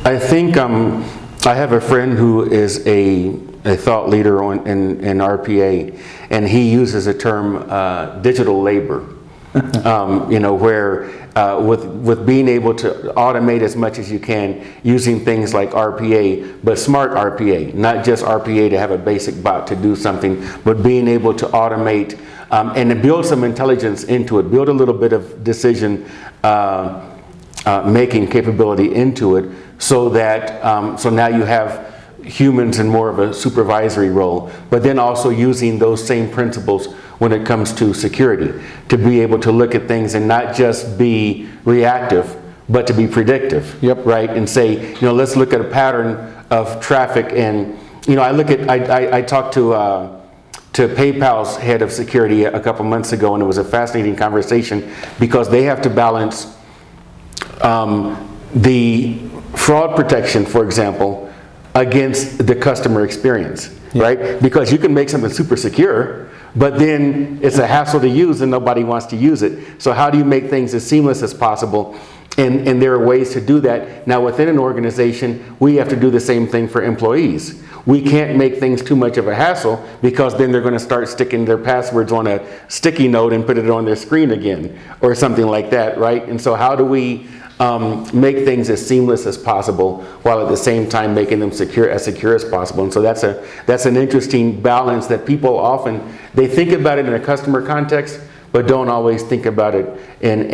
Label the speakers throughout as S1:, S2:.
S1: I think I have a friend who is a thought leader in RPA, and he uses the term digital labor. Where with being able to automate as much as you can using things like RPA, but smart RPA, not just RPA to have a basic bot to do something, but being able to automate and to build some intelligence into it, build a little bit of decision making capability into it, so that so now you have humans in more of a supervisory role, but then also using those same principles when it comes to security, to be able to look at things and not just be reactive, but to be predictive.
S2: Yep.
S1: Right? And say, let's look at a pattern of traffic. And I talked to PayPal's head of security a couple months ago, and it was a fascinating conversation because they have to balance the fraud protection, for example, against the customer experience, right? Because you can make something super secure, but then it's a hassle to use and nobody wants to use it. So how do you make things as seamless as possible? And there are ways to do that. Now within an organization, we have to do the same thing for employees. We can't make things too much of a hassle, because then they're going to start sticking their passwords on a sticky note and put it on their screen again, or something like that, right? And so how do we make things as seamless as possible while at the same time making them as secure as possible? And so that's an interesting balance that people often, they think about it in a customer context, but don't always think about it in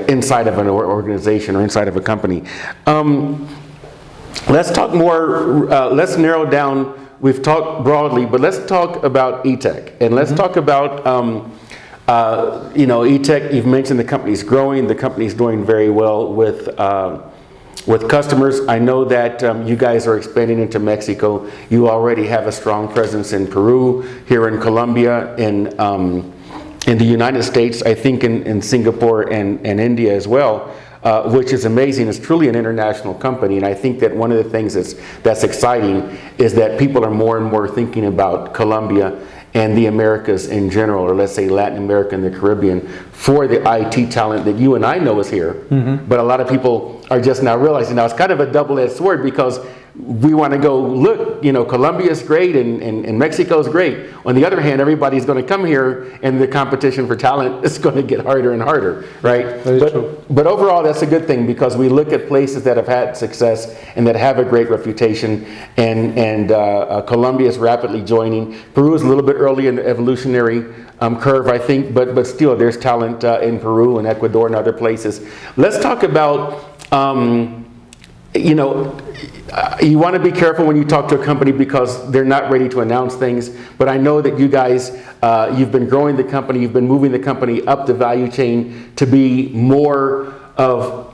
S1: inside of an organization or inside of a company. Let's talk more. Let's narrow down. We've talked broadly, but let's talk about ETEK, and let's talk about ETEK. You've mentioned the company's growing. The company's doing very well with customers. I know that you guys are expanding into Mexico. You already have a strong presence in Peru, here in Colombia, in the United States, I think in Singapore and India as well, which is amazing. It's truly an international company, and I think that one of the things that's exciting is that people are more and more thinking about Colombia and the Americas in general, or let's say Latin America and the Caribbean, for the IT talent that you and I know is here. But a lot of people are just now realizing. Now it's kind of a double-edged sword, because we want to go, look, Colombia is great and Mexico is great. On the other hand, everybody's going to come here, and the competition for talent is going to get harder and harder, right? But overall, that's a good thing, because we look at places that have had success and that have a great reputation, and Colombia is rapidly joining. Peru is a little bit early in the evolutionary curve, I think, but still there's talent in Peru and Ecuador and other places. Let's talk about you want to be careful when you talk to a company, because they're not ready to announce things. But I know that you guys, you've been growing the company, you've been moving the company up the value chain to be more of,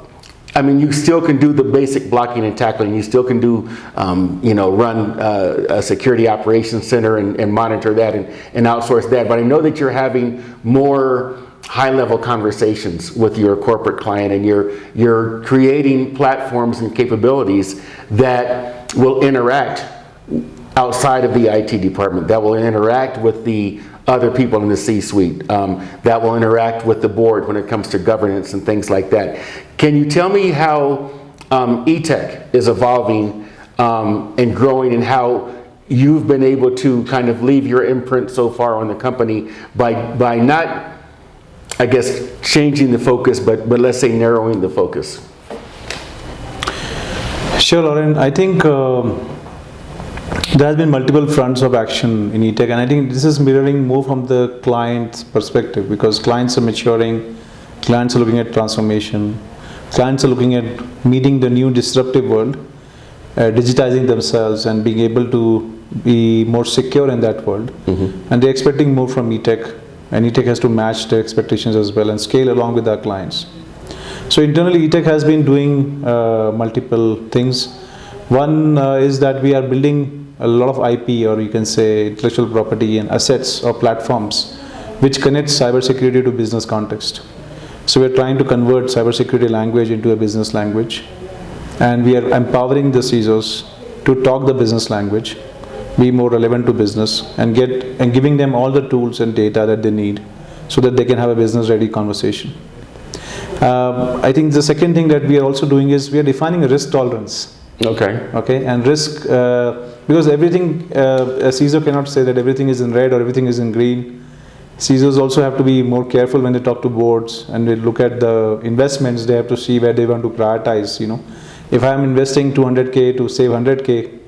S1: you still can do the basic blocking and tackling. You still can do, run a security operations center and monitor that and outsource that. But I know that you're having more high-level conversations with your corporate client, and you're creating platforms and capabilities that will interact outside of the IT department, that will interact with the other people in the C-suite, that will interact with the board when it comes to governance and things like that. Can you tell me how ETEK is evolving and growing, and how you've been able to kind of leave your imprint so far on the company by not, I guess, changing the focus, but let's say narrowing the focus?
S2: Sure, Lauren. I think there has been multiple fronts of action in ETEK, and I think this is mirroring more from the client's perspective, because clients are maturing, clients are looking at transformation, clients are looking at meeting the new disruptive world, digitizing themselves and being able to be more secure in that world. And they're expecting more from ETEK, and ETEK has to match their expectations as well and scale along with our clients. So internally, ETEK has been doing multiple things. One is that we are building a lot of IP, or you can say intellectual property and assets or platforms which connect cybersecurity to business context. So we are trying to convert cybersecurity language into a business language, and we are empowering the CISOs to talk the business language, be more relevant to business, and giving them all the tools and data that they need so that they can have a business ready conversation. I think the second thing that we are also doing is we are defining a risk tolerance. Okay, and risk, because everything, a CISO cannot say that everything is in red or everything is in green. CISOs also have to be more careful when they talk to boards and they look at the investments. They have to see where they want to prioritize. If I am investing 200K to save 100K,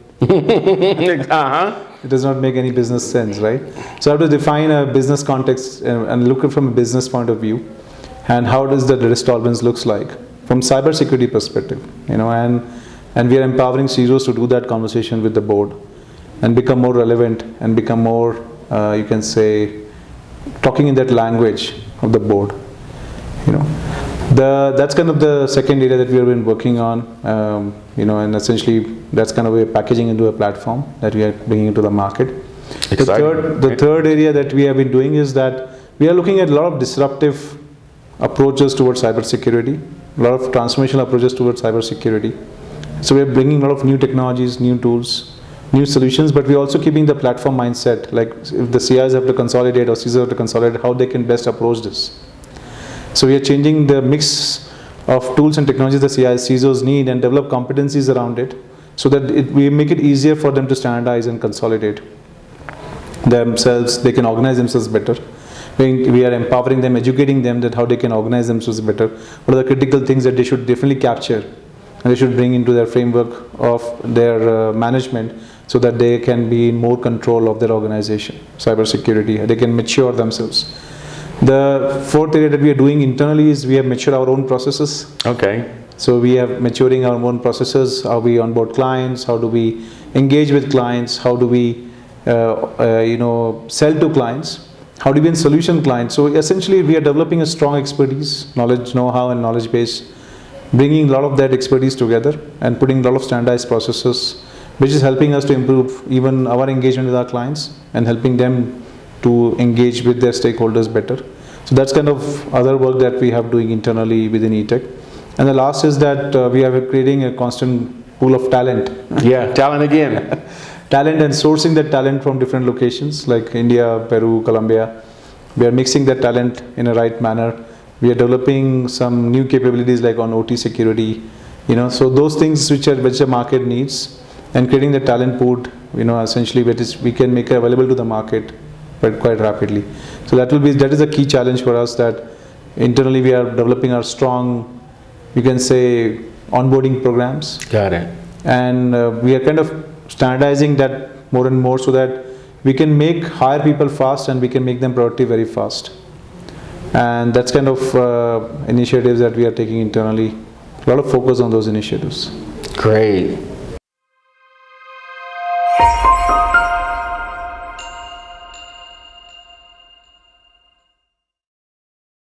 S2: it does not make any business sense, right? So I have to define a business context and look at it from a business point of view, and how does the risk tolerance looks like from cybersecurity perspective, and we are empowering CISOs to do that conversation with the board and become more relevant and become more, you can say, talking in that language of the board. That's kind of the second area that we have been working on, and essentially that's kind of a packaging into a platform that we are bringing into the market. The third area that we have been doing is that we are looking at a lot of disruptive approaches towards cybersecurity, a lot of transformational approaches towards cybersecurity. So we are bringing a lot of new technologies, new tools, new solutions, but we're also keeping the platform mindset. Like if the CIs have to consolidate or CISOs have to consolidate, how they can best approach this. So we are changing the mix of tools and technologies the CISOs need and develop competencies around it, so that we make it easier for them to standardize and consolidate themselves. They can organize themselves better. We are empowering them, educating them that how they can organize themselves better. What are the critical things that they should definitely capture and they should bring into their framework of their management, so that they can be in more control of their organization, cybersecurity. They can mature themselves. The fourth area that we are doing internally is we have matured our own processes.
S1: Okay.
S2: So we are maturing our own processes. How we onboard clients, how do we engage with clients, how do we sell to clients, how do we win solution clients. So essentially we are developing a strong expertise, knowledge, know-how and knowledge base, bringing a lot of that expertise together and putting a lot of standardized processes, which is helping us to improve even our engagement with our clients and helping them to engage with their stakeholders better. So that's kind of other work that we have doing internally within ETEK. And the last is that we are creating a constant pool of talent.
S1: Yeah, talent again.
S2: Talent and sourcing that talent from different locations like India, Peru, Colombia. We are mixing that talent in a right manner. We are developing some new capabilities like on OT security, so those things which the market needs, and creating the talent pool, essentially we can make it available to the market quite rapidly. So that is a key challenge for us, that internally we are developing our strong, you can say, onboarding programs.
S1: Got it.
S2: And we are kind of standardizing that more and more, so that we can hire people fast and we can make them productive very fast. And that's kind of initiatives that we are taking internally. A lot of focus on those initiatives.
S1: Great.